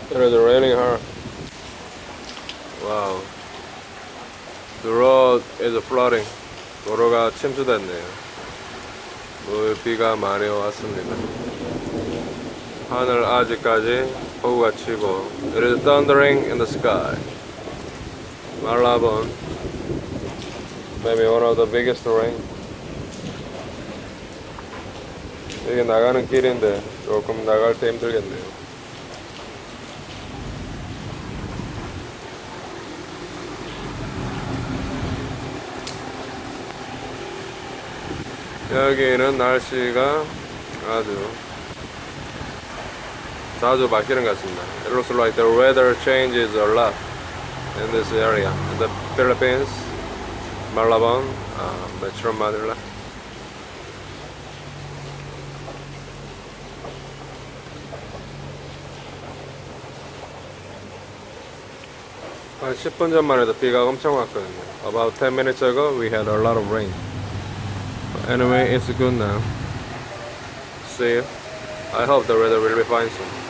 It is raining hard. Wow. The road is flooding. 도로가 침수됐네요. 물비가 많이 왔습니다. 하늘 아직까지 폭우가 치고 It is thundering in the sky. Malabon, maybe one of the biggest rain. 이게 나가는 길인데 조금 나갈 때 힘들겠네요. 여기는 날씨가 아주 자주 바뀌는 것 같습니다. It looks like the weather changes a lot in this area. In the Philippines, Malabon, Metro Manila. 한 10분 전만 해도 비가 엄청 왔거든요. About 10 minutes ago, we had a lot of rain. Anyway, it's good now. See you. I hope the weather will be fine soon.